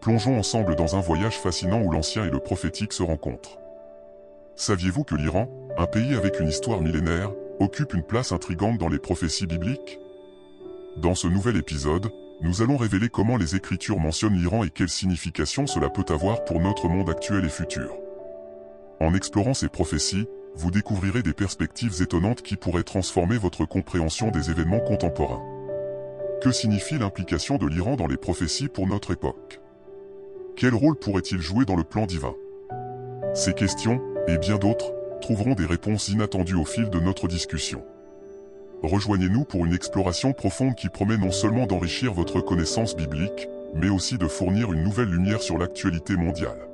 Plongeons ensemble dans un voyage fascinant où l'ancien et le prophétique se rencontrent. Saviez-vous que l'Iran, un pays avec une histoire millénaire, occupe une place intrigante dans les prophéties bibliques? Dans ce nouvel épisode, nous allons révéler comment les Écritures mentionnent l'Iran et quelle signification cela peut avoir pour notre monde actuel et futur. En explorant ces prophéties, vous découvrirez des perspectives étonnantes qui pourraient transformer votre compréhension des événements contemporains. Que signifie l'implication de l'Iran dans les prophéties pour notre époque? Quel rôle pourrait-il jouer dans le plan divin? Ces questions, et bien d'autres, trouveront des réponses inattendues au fil de notre discussion. Rejoignez-nous pour une exploration profonde qui promet non seulement d'enrichir votre connaissance biblique, mais aussi de fournir une nouvelle lumière sur l'actualité mondiale.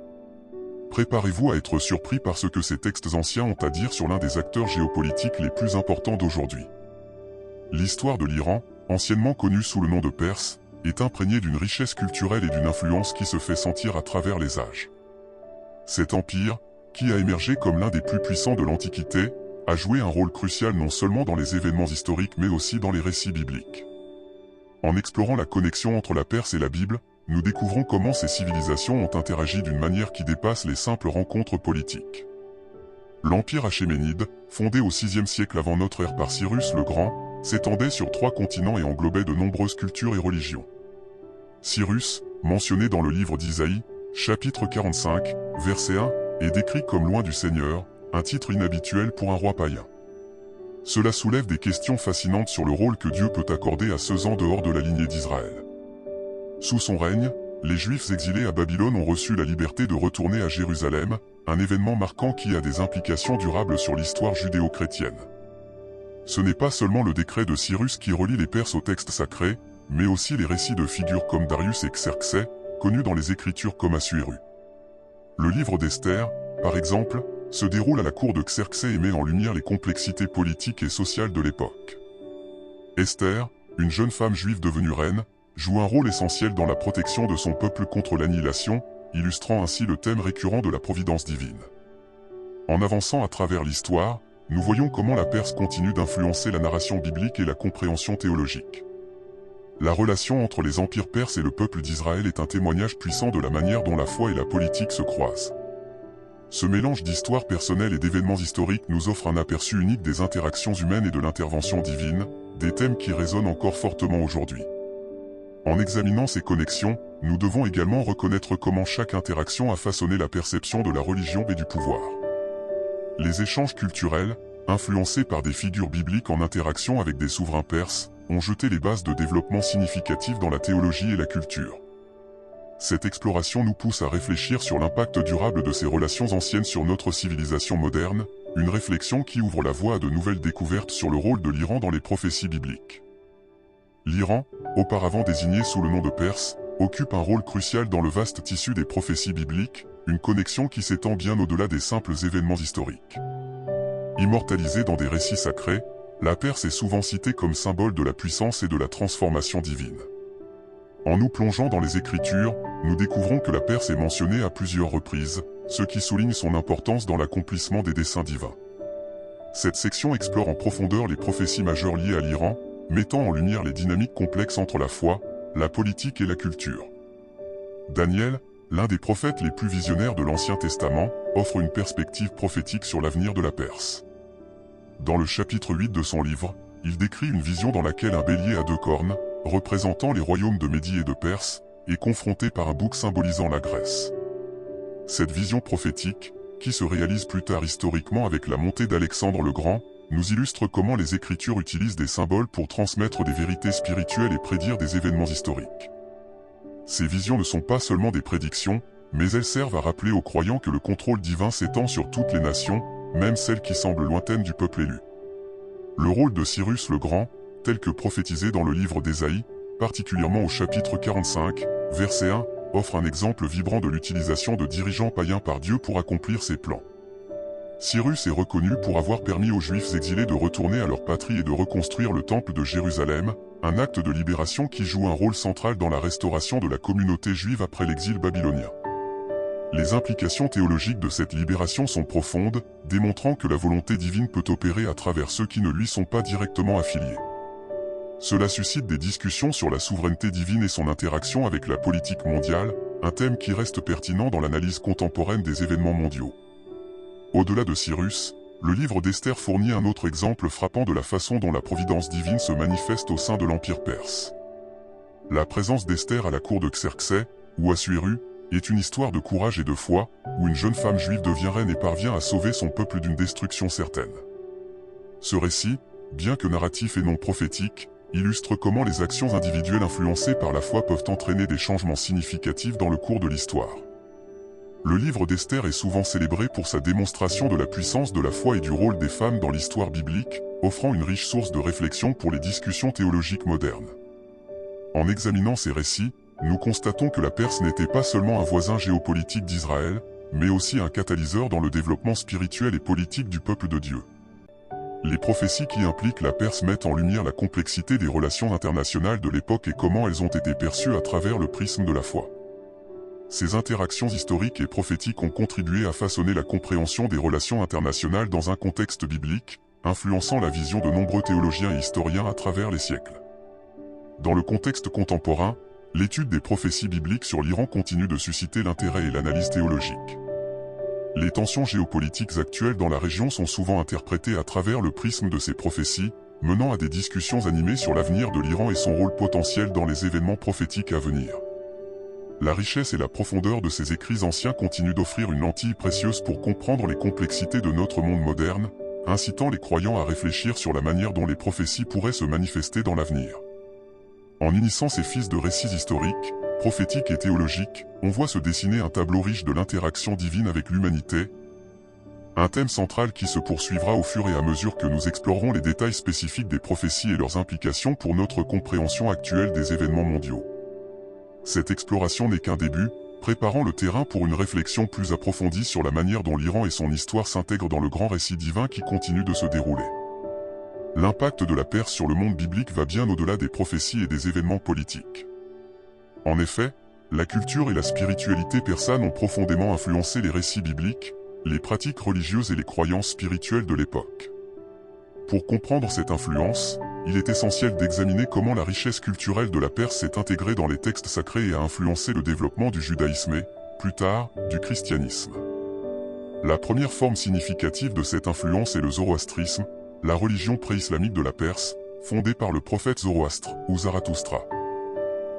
Préparez-vous à être surpris par ce que ces textes anciens ont à dire sur l'un des acteurs géopolitiques les plus importants d'aujourd'hui. L'histoire de l'Iran, anciennement connue sous le nom de Perse, est imprégnée d'une richesse culturelle et d'une influence qui se fait sentir à travers les âges. Cet empire, qui a émergé comme l'un des plus puissants de l'Antiquité, a joué un rôle crucial non seulement dans les événements historiques mais aussi dans les récits bibliques. En explorant la connexion entre la Perse et la Bible, nous découvrons comment ces civilisations ont interagi d'une manière qui dépasse les simples rencontres politiques. L'Empire achéménide, fondé au VIe siècle avant notre ère par Cyrus le Grand, s'étendait sur 3 continents et englobait de nombreuses cultures et religions. Cyrus, mentionné dans le livre d'Isaïe, chapitre 45, verset 1, est décrit comme loin du Seigneur, un titre inhabituel pour un roi païen. Cela soulève des questions fascinantes sur le rôle que Dieu peut accorder à ceux en dehors de la lignée d'Israël. Sous son règne, les Juifs exilés à Babylone ont reçu la liberté de retourner à Jérusalem, un événement marquant qui a des implications durables sur l'histoire judéo-chrétienne. Ce n'est pas seulement le décret de Cyrus qui relie les Perses aux textes sacrés, mais aussi les récits de figures comme Darius et Xerxès, connus dans les Écritures comme Assuéru. Le livre d'Esther, par exemple, se déroule à la cour de Xerxès et met en lumière les complexités politiques et sociales de l'époque. Esther, une jeune femme juive devenue reine, joue un rôle essentiel dans la protection de son peuple contre l'annihilation, illustrant ainsi le thème récurrent de la providence divine. En avançant à travers l'histoire, nous voyons comment la Perse continue d'influencer la narration biblique et la compréhension théologique. La relation entre les empires perses et le peuple d'Israël est un témoignage puissant de la manière dont la foi et la politique se croisent. Ce mélange d'histoires personnelles et d'événements historiques nous offre un aperçu unique des interactions humaines et de l'intervention divine, des thèmes qui résonnent encore fortement aujourd'hui. En examinant ces connexions, nous devons également reconnaître comment chaque interaction a façonné la perception de la religion et du pouvoir. Les échanges culturels, influencés par des figures bibliques en interaction avec des souverains perses, ont jeté les bases de développement significatifs dans la théologie et la culture. Cette exploration nous pousse à réfléchir sur l'impact durable de ces relations anciennes sur notre civilisation moderne, une réflexion qui ouvre la voie à de nouvelles découvertes sur le rôle de l'Iran dans les prophéties bibliques. L'Iran, auparavant désigné sous le nom de Perse, occupe un rôle crucial dans le vaste tissu des prophéties bibliques, une connexion qui s'étend bien au-delà des simples événements historiques. Immortalisée dans des récits sacrés, la Perse est souvent citée comme symbole de la puissance et de la transformation divine. En nous plongeant dans les Écritures, nous découvrons que la Perse est mentionnée à plusieurs reprises, ce qui souligne son importance dans l'accomplissement des desseins divins. Cette section explore en profondeur les prophéties majeures liées à l'Iran, mettant en lumière les dynamiques complexes entre la foi, la politique et la culture. Daniel, l'un des prophètes les plus visionnaires de l'Ancien Testament, offre une perspective prophétique sur l'avenir de la Perse. Dans le chapitre 8 de son livre, il décrit une vision dans laquelle un bélier à 2 cornes, représentant les royaumes de Médie et de Perse, est confronté par un bouc symbolisant la Grèce. Cette vision prophétique, qui se réalise plus tard historiquement avec la montée d'Alexandre le Grand, nous illustre comment les Écritures utilisent des symboles pour transmettre des vérités spirituelles et prédire des événements historiques. Ces visions ne sont pas seulement des prédictions, mais elles servent à rappeler aux croyants que le contrôle divin s'étend sur toutes les nations, même celles qui semblent lointaines du peuple élu. Le rôle de Cyrus le Grand, tel que prophétisé dans le livre d'Ésaïe, particulièrement au chapitre 45, verset 1, offre un exemple vibrant de l'utilisation de dirigeants païens par Dieu pour accomplir ses plans. Cyrus est reconnu pour avoir permis aux Juifs exilés de retourner à leur patrie et de reconstruire le temple de Jérusalem, un acte de libération qui joue un rôle central dans la restauration de la communauté juive après l'exil babylonien. Les implications théologiques de cette libération sont profondes, démontrant que la volonté divine peut opérer à travers ceux qui ne lui sont pas directement affiliés. Cela suscite des discussions sur la souveraineté divine et son interaction avec la politique mondiale, un thème qui reste pertinent dans l'analyse contemporaine des événements mondiaux. Au-delà de Cyrus, le livre d'Esther fournit un autre exemple frappant de la façon dont la providence divine se manifeste au sein de l'Empire perse. La présence d'Esther à la cour de Xerxès, ou Assuéru, est une histoire de courage et de foi, où une jeune femme juive devient reine et parvient à sauver son peuple d'une destruction certaine. Ce récit, bien que narratif et non prophétique, illustre comment les actions individuelles influencées par la foi peuvent entraîner des changements significatifs dans le cours de l'histoire. Le livre d'Esther est souvent célébré pour sa démonstration de la puissance de la foi et du rôle des femmes dans l'histoire biblique, offrant une riche source de réflexion pour les discussions théologiques modernes. En examinant ces récits, nous constatons que la Perse n'était pas seulement un voisin géopolitique d'Israël, mais aussi un catalyseur dans le développement spirituel et politique du peuple de Dieu. Les prophéties qui impliquent la Perse mettent en lumière la complexité des relations internationales de l'époque et comment elles ont été perçues à travers le prisme de la foi. Ces interactions historiques et prophétiques ont contribué à façonner la compréhension des relations internationales dans un contexte biblique, influençant la vision de nombreux théologiens et historiens à travers les siècles. Dans le contexte contemporain, l'étude des prophéties bibliques sur l'Iran continue de susciter l'intérêt et l'analyse théologique. Les tensions géopolitiques actuelles dans la région sont souvent interprétées à travers le prisme de ces prophéties, menant à des discussions animées sur l'avenir de l'Iran et son rôle potentiel dans les événements prophétiques à venir. La richesse et la profondeur de ces écrits anciens continuent d'offrir une lentille précieuse pour comprendre les complexités de notre monde moderne, incitant les croyants à réfléchir sur la manière dont les prophéties pourraient se manifester dans l'avenir. En unissant ces fils de récits historiques, prophétiques et théologiques, on voit se dessiner un tableau riche de l'interaction divine avec l'humanité, un thème central qui se poursuivra au fur et à mesure que nous explorerons les détails spécifiques des prophéties et leurs implications pour notre compréhension actuelle des événements mondiaux. Cette exploration n'est qu'un début, préparant le terrain pour une réflexion plus approfondie sur la manière dont l'Iran et son histoire s'intègrent dans le grand récit divin qui continue de se dérouler. L'impact de la Perse sur le monde biblique va bien au-delà des prophéties et des événements politiques. En effet, la culture et la spiritualité persane ont profondément influencé les récits bibliques, les pratiques religieuses et les croyances spirituelles de l'époque. Pour comprendre cette influence, il est essentiel d'examiner comment la richesse culturelle de la Perse s'est intégrée dans les textes sacrés et a influencé le développement du judaïsme et, plus tard, du christianisme. La première forme significative de cette influence est le zoroastrisme, la religion pré-islamique de la Perse, fondée par le prophète Zoroastre, ou Zarathustra.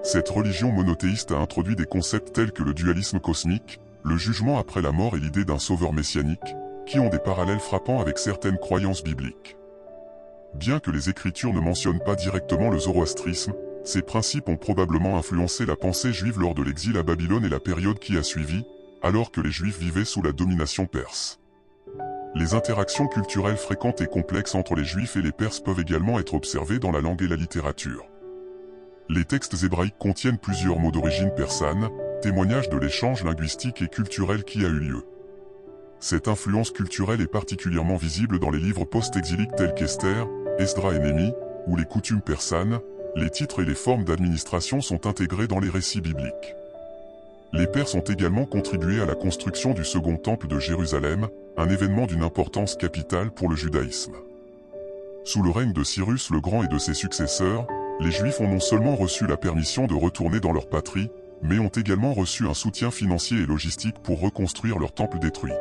Cette religion monothéiste a introduit des concepts tels que le dualisme cosmique, le jugement après la mort et l'idée d'un sauveur messianique, qui ont des parallèles frappants avec certaines croyances bibliques. Bien que les Écritures ne mentionnent pas directement le zoroastrisme, ces principes ont probablement influencé la pensée juive lors de l'exil à Babylone et la période qui a suivi, alors que les Juifs vivaient sous la domination perse. Les interactions culturelles fréquentes et complexes entre les Juifs et les Perses peuvent également être observées dans la langue et la littérature. Les textes hébraïques contiennent plusieurs mots d'origine persane, témoignage de l'échange linguistique et culturel qui a eu lieu. Cette influence culturelle est particulièrement visible dans les livres post-exiliques tels qu'Esther, Esdra et Néhémie, où les coutumes persanes, les titres et les formes d'administration sont intégrés dans les récits bibliques. Les Perses ont également contribué à la construction du second temple de Jérusalem, un événement d'une importance capitale pour le judaïsme. Sous le règne de Cyrus le Grand et de ses successeurs, les Juifs ont non seulement reçu la permission de retourner dans leur patrie, mais ont également reçu un soutien financier et logistique pour reconstruire leur temple détruit.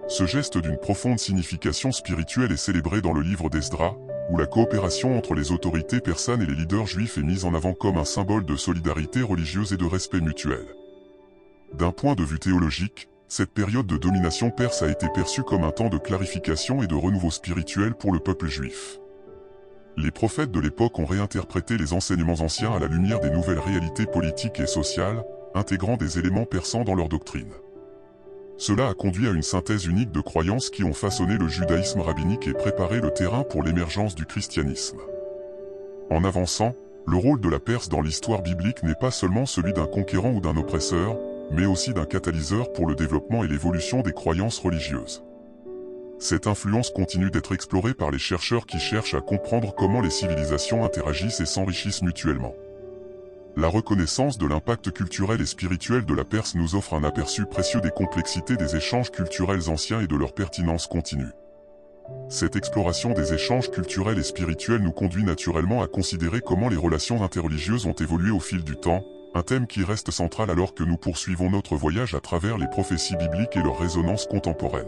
Ce geste d'une profonde signification spirituelle est célébré dans le livre d'Esdra, où la coopération entre les autorités persanes et les leaders juifs est mise en avant comme un symbole de solidarité religieuse et de respect mutuel. D'un point de vue théologique, cette période de domination perse a été perçue comme un temps de clarification et de renouveau spirituel pour le peuple juif. Les prophètes de l'époque ont réinterprété les enseignements anciens à la lumière des nouvelles réalités politiques et sociales, intégrant des éléments persans dans leur doctrine. Cela a conduit à une synthèse unique de croyances qui ont façonné le judaïsme rabbinique et préparé le terrain pour l'émergence du christianisme. En avançant, le rôle de la Perse dans l'histoire biblique n'est pas seulement celui d'un conquérant ou d'un oppresseur, mais aussi d'un catalyseur pour le développement et l'évolution des croyances religieuses. Cette influence continue d'être explorée par les chercheurs qui cherchent à comprendre comment les civilisations interagissent et s'enrichissent mutuellement. La reconnaissance de l'impact culturel et spirituel de la Perse nous offre un aperçu précieux des complexités des échanges culturels anciens et de leur pertinence continue. Cette exploration des échanges culturels et spirituels nous conduit naturellement à considérer comment les relations interreligieuses ont évolué au fil du temps, un thème qui reste central alors que nous poursuivons notre voyage à travers les prophéties bibliques et leur résonance contemporaine.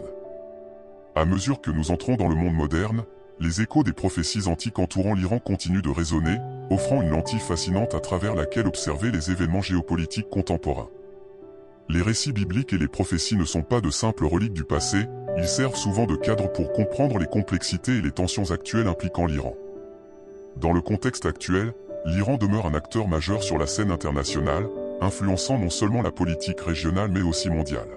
À mesure que nous entrons dans le monde moderne, les échos des prophéties antiques entourant l'Iran continuent de résonner, offrant une lentille fascinante à travers laquelle observer les événements géopolitiques contemporains. Les récits bibliques et les prophéties ne sont pas de simples reliques du passé, ils servent souvent de cadre pour comprendre les complexités et les tensions actuelles impliquant l'Iran. Dans le contexte actuel, l'Iran demeure un acteur majeur sur la scène internationale, influençant non seulement la politique régionale mais aussi mondiale.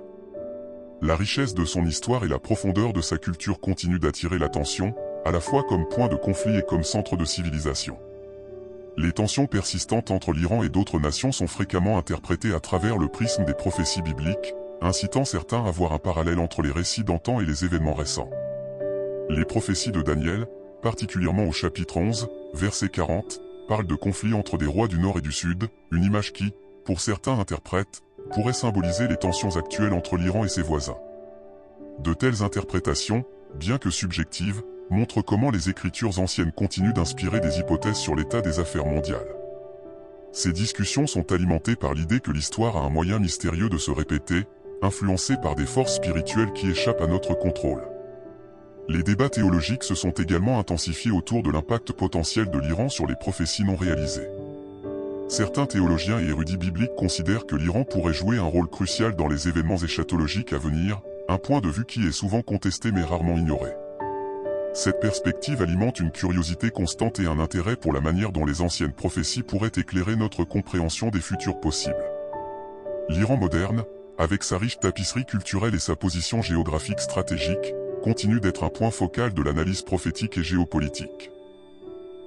La richesse de son histoire et la profondeur de sa culture continuent d'attirer l'attention, à la fois comme point de conflit et comme centre de civilisation. Les tensions persistantes entre l'Iran et d'autres nations sont fréquemment interprétées à travers le prisme des prophéties bibliques, incitant certains à voir un parallèle entre les récits d'antan et les événements récents. Les prophéties de Daniel, particulièrement au chapitre 11, verset 40, parlent de conflits entre des rois du Nord et du Sud, une image qui, pour certains interprètes, pourrait symboliser les tensions actuelles entre l'Iran et ses voisins. De telles interprétations, bien que subjectives, montrent comment les écritures anciennes continuent d'inspirer des hypothèses sur l'état des affaires mondiales. Ces discussions sont alimentées par l'idée que l'histoire a un moyen mystérieux de se répéter, influencée par des forces spirituelles qui échappent à notre contrôle. Les débats théologiques se sont également intensifiés autour de l'impact potentiel de l'Iran sur les prophéties non réalisées. Certains théologiens et érudits bibliques considèrent que l'Iran pourrait jouer un rôle crucial dans les événements eschatologiques à venir, un point de vue qui est souvent contesté mais rarement ignoré. Cette perspective alimente une curiosité constante et un intérêt pour la manière dont les anciennes prophéties pourraient éclairer notre compréhension des futurs possibles. L'Iran moderne, avec sa riche tapisserie culturelle et sa position géographique stratégique, continue d'être un point focal de l'analyse prophétique et géopolitique.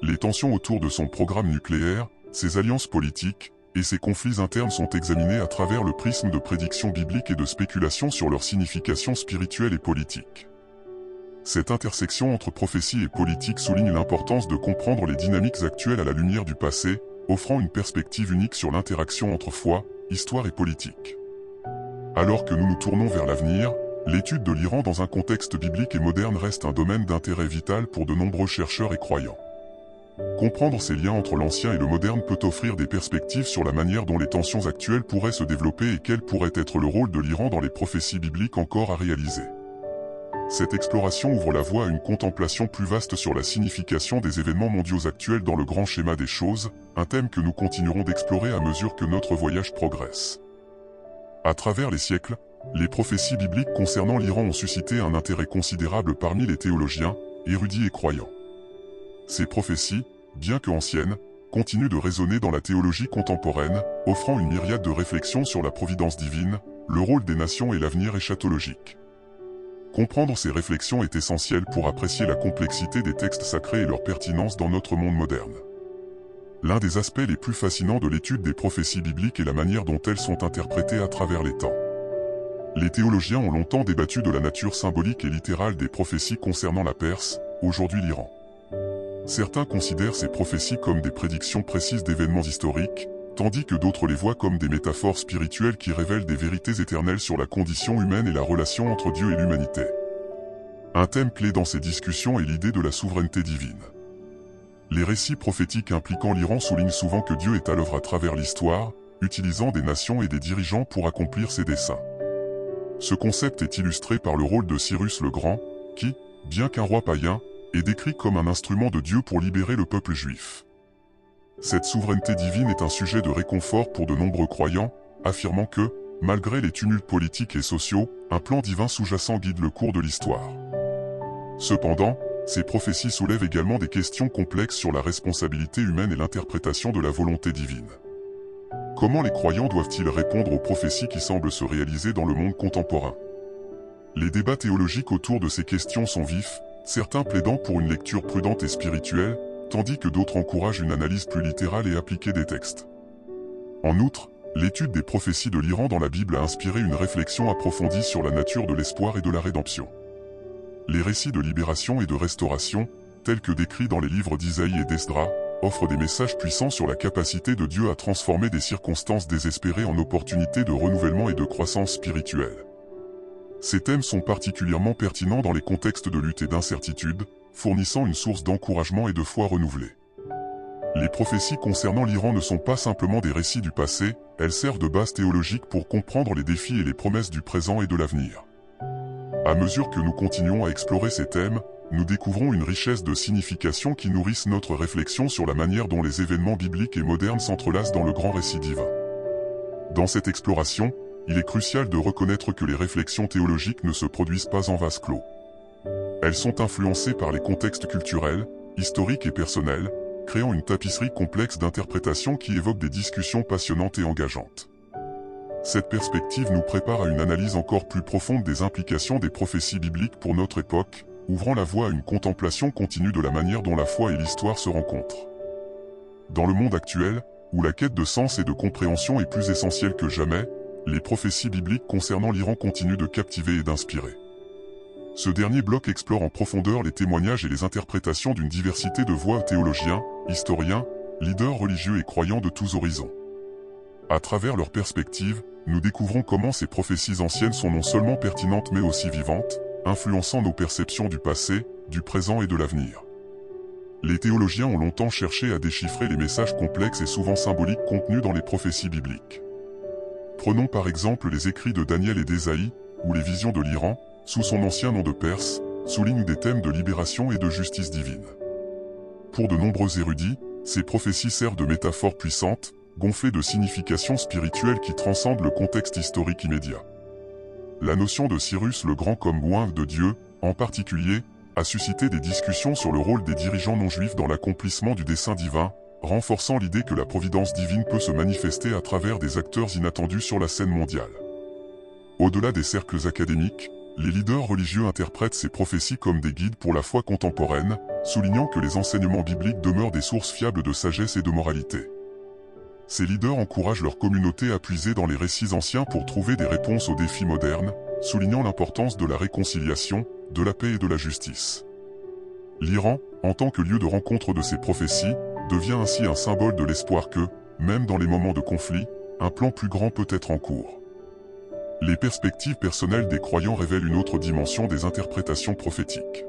Les tensions autour de son programme nucléaire, ses alliances politiques et ses conflits internes sont examinés à travers le prisme de prédictions bibliques et de spéculations sur leur signification spirituelle et politique. Cette intersection entre prophétie et politique souligne l'importance de comprendre les dynamiques actuelles à la lumière du passé, offrant une perspective unique sur l'interaction entre foi, histoire et politique. Alors que nous nous tournons vers l'avenir, l'étude de l'Iran dans un contexte biblique et moderne reste un domaine d'intérêt vital pour de nombreux chercheurs et croyants. Comprendre ces liens entre l'ancien et le moderne peut offrir des perspectives sur la manière dont les tensions actuelles pourraient se développer et quel pourrait être le rôle de l'Iran dans les prophéties bibliques encore à réaliser. Cette exploration ouvre la voie à une contemplation plus vaste sur la signification des événements mondiaux actuels dans le grand schéma des choses, un thème que nous continuerons d'explorer à mesure que notre voyage progresse. À travers les siècles, les prophéties bibliques concernant l'Iran ont suscité un intérêt considérable parmi les théologiens, érudits et croyants. Ces prophéties, bien que anciennes, continuent de résonner dans la théologie contemporaine, offrant une myriade de réflexions sur la providence divine, le rôle des nations et l'avenir eschatologique. Comprendre ces réflexions est essentiel pour apprécier la complexité des textes sacrés et leur pertinence dans notre monde moderne. L'un des aspects les plus fascinants de l'étude des prophéties bibliques est la manière dont elles sont interprétées à travers les temps. Les théologiens ont longtemps débattu de la nature symbolique et littérale des prophéties concernant la Perse, aujourd'hui l'Iran. Certains considèrent ces prophéties comme des prédictions précises d'événements historiques, tandis que d'autres les voient comme des métaphores spirituelles qui révèlent des vérités éternelles sur la condition humaine et la relation entre Dieu et l'humanité. Un thème clé dans ces discussions est l'idée de la souveraineté divine. Les récits prophétiques impliquant l'Iran soulignent souvent que Dieu est à l'œuvre à travers l'histoire, utilisant des nations et des dirigeants pour accomplir ses desseins. Ce concept est illustré par le rôle de Cyrus le Grand, qui, bien qu'un roi païen, est décrit comme un instrument de Dieu pour libérer le peuple juif. Cette souveraineté divine est un sujet de réconfort pour de nombreux croyants, affirmant que, malgré les tumultes politiques et sociaux, un plan divin sous-jacent guide le cours de l'histoire. Cependant, ces prophéties soulèvent également des questions complexes sur la responsabilité humaine et l'interprétation de la volonté divine. Comment les croyants doivent-ils répondre aux prophéties qui semblent se réaliser dans le monde contemporain? Les débats théologiques autour de ces questions sont vifs, certains plaidant pour une lecture prudente et spirituelle, tandis que d'autres encouragent une analyse plus littérale et appliquée des textes. En outre, l'étude des prophéties de l'Iran dans la Bible a inspiré une réflexion approfondie sur la nature de l'espoir et de la rédemption. Les récits de libération et de restauration, tels que décrits dans les livres d'Isaïe et d'Esdras, offrent des messages puissants sur la capacité de Dieu à transformer des circonstances désespérées en opportunités de renouvellement et de croissance spirituelle. Ces thèmes sont particulièrement pertinents dans les contextes de lutte et d'incertitude, fournissant une source d'encouragement et de foi renouvelée. Les prophéties concernant l'Iran ne sont pas simplement des récits du passé, elles servent de base théologique pour comprendre les défis et les promesses du présent et de l'avenir. À mesure que nous continuons à explorer ces thèmes, nous découvrons une richesse de significations qui nourrissent notre réflexion sur la manière dont les événements bibliques et modernes s'entrelacent dans le grand récit divin. Dans cette exploration, il est crucial de reconnaître que les réflexions théologiques ne se produisent pas en vase clos. Elles sont influencées par les contextes culturels, historiques et personnels, créant une tapisserie complexe d'interprétations qui évoque des discussions passionnantes et engageantes. Cette perspective nous prépare à une analyse encore plus profonde des implications des prophéties bibliques pour notre époque, ouvrant la voie à une contemplation continue de la manière dont la foi et l'histoire se rencontrent. Dans le monde actuel, où la quête de sens et de compréhension est plus essentielle que jamais, les prophéties bibliques concernant l'Iran continuent de captiver et d'inspirer. Ce dernier bloc explore en profondeur les témoignages et les interprétations d'une diversité de voix théologiens, historiens, leaders religieux et croyants de tous horizons. À travers leurs perspectives, nous découvrons comment ces prophéties anciennes sont non seulement pertinentes mais aussi vivantes, influençant nos perceptions du passé, du présent et de l'avenir. Les théologiens ont longtemps cherché à déchiffrer les messages complexes et souvent symboliques contenus dans les prophéties bibliques. Prenons par exemple les écrits de Daniel et d'Ésaïe, ou les visions de l'Iran, sous son ancien nom de Perse, soulignent des thèmes de libération et de justice divine. Pour de nombreux érudits, ces prophéties servent de métaphores puissantes, gonflées de significations spirituelles qui transcendent le contexte historique immédiat. La notion de Cyrus le Grand comme oint de Dieu, en particulier, a suscité des discussions sur le rôle des dirigeants non-juifs dans l'accomplissement du dessein divin, renforçant l'idée que la providence divine peut se manifester à travers des acteurs inattendus sur la scène mondiale. Au-delà des cercles académiques, les leaders religieux interprètent ces prophéties comme des guides pour la foi contemporaine, soulignant que les enseignements bibliques demeurent des sources fiables de sagesse et de moralité. Ces leaders encouragent leur communauté à puiser dans les récits anciens pour trouver des réponses aux défis modernes, soulignant l'importance de la réconciliation, de la paix et de la justice. L'Iran, en tant que lieu de rencontre de ces prophéties, devient ainsi un symbole de l'espoir que, même dans les moments de conflit, un plan plus grand peut être en cours. Les perspectives personnelles des croyants révèlent une autre dimension des interprétations prophétiques.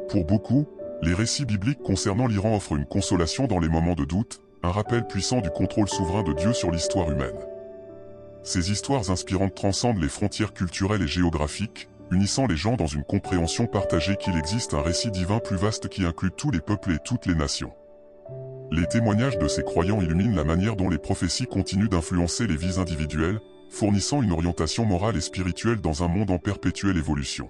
Pour beaucoup, les récits bibliques concernant l'Iran offrent une consolation dans les moments de doute, un rappel puissant du contrôle souverain de Dieu sur l'histoire humaine. Ces histoires inspirantes transcendent les frontières culturelles et géographiques, unissant les gens dans une compréhension partagée qu'il existe un récit divin plus vaste qui inclut tous les peuples et toutes les nations. Les témoignages de ces croyants illuminent la manière dont les prophéties continuent d'influencer les vies individuelles, fournissant une orientation morale et spirituelle dans un monde en perpétuelle évolution.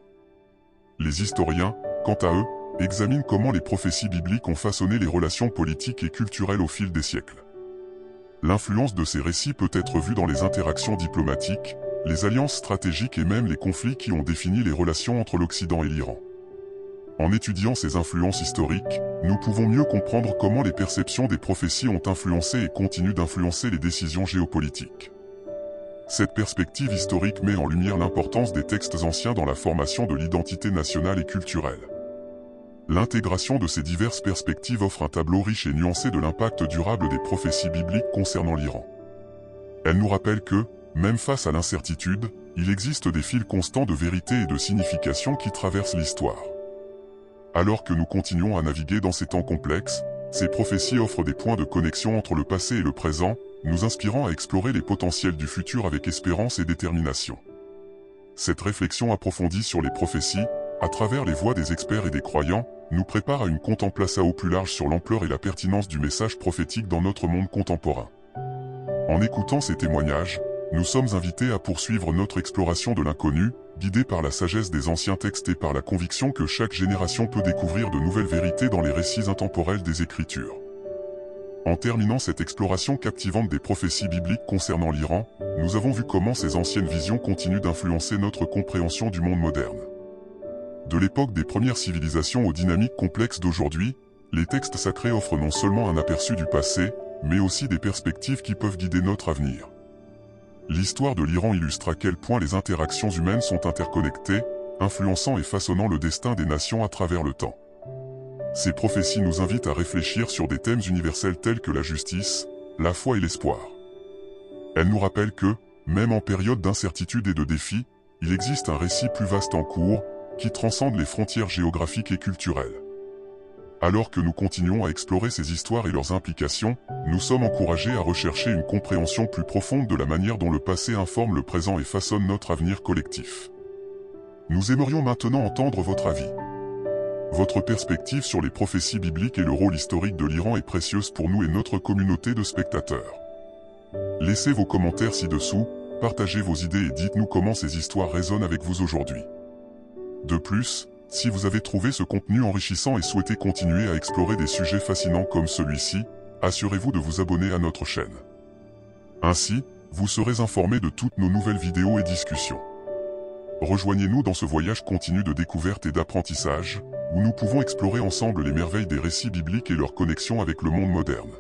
Les historiens, quant à eux, examinent comment les prophéties bibliques ont façonné les relations politiques et culturelles au fil des siècles. L'influence de ces récits peut être vue dans les interactions diplomatiques, les alliances stratégiques et même les conflits qui ont défini les relations entre l'Occident et l'Iran. En étudiant ces influences historiques, nous pouvons mieux comprendre comment les perceptions des prophéties ont influencé et continuent d'influencer les décisions géopolitiques. Cette perspective historique met en lumière l'importance des textes anciens dans la formation de l'identité nationale et culturelle. L'intégration de ces diverses perspectives offre un tableau riche et nuancé de l'impact durable des prophéties bibliques concernant l'Iran. Elle nous rappelle que, même face à l'incertitude, il existe des fils constants de vérité et de signification qui traversent l'histoire. Alors que nous continuons à naviguer dans ces temps complexes, ces prophéties offrent des points de connexion entre le passé et le présent, nous inspirant à explorer les potentiels du futur avec espérance et détermination. Cette réflexion approfondie sur les prophéties, à travers les voix des experts et des croyants, nous prépare à une contemplation au plus large sur l'ampleur et la pertinence du message prophétique dans notre monde contemporain. En écoutant ces témoignages, nous sommes invités à poursuivre notre exploration de l'inconnu, guidés par la sagesse des anciens textes et par la conviction que chaque génération peut découvrir de nouvelles vérités dans les récits intemporels des Écritures. En terminant cette exploration captivante des prophéties bibliques concernant l'Iran, nous avons vu comment ces anciennes visions continuent d'influencer notre compréhension du monde moderne. De l'époque des premières civilisations aux dynamiques complexes d'aujourd'hui, les textes sacrés offrent non seulement un aperçu du passé, mais aussi des perspectives qui peuvent guider notre avenir. L'histoire de l'Iran illustre à quel point les interactions humaines sont interconnectées, influençant et façonnant le destin des nations à travers le temps. Ces prophéties nous invitent à réfléchir sur des thèmes universels tels que la justice, la foi et l'espoir. Elles nous rappellent que, même en période d'incertitude et de défis, il existe un récit plus vaste en cours, qui transcende les frontières géographiques et culturelles. Alors que nous continuons à explorer ces histoires et leurs implications, nous sommes encouragés à rechercher une compréhension plus profonde de la manière dont le passé informe le présent et façonne notre avenir collectif. Nous aimerions maintenant entendre votre avis. Votre perspective sur les prophéties bibliques et le rôle historique de l'Iran est précieuse pour nous et notre communauté de spectateurs. Laissez vos commentaires ci-dessous, partagez vos idées et dites-nous comment ces histoires résonnent avec vous aujourd'hui. De plus, si vous avez trouvé ce contenu enrichissant et souhaitez continuer à explorer des sujets fascinants comme celui-ci, assurez-vous de vous abonner à notre chaîne. Ainsi, vous serez informé de toutes nos nouvelles vidéos et discussions. Rejoignez-nous dans ce voyage continu de découverte et d'apprentissage, où nous pouvons explorer ensemble les merveilles des récits bibliques et leur connexion avec le monde moderne.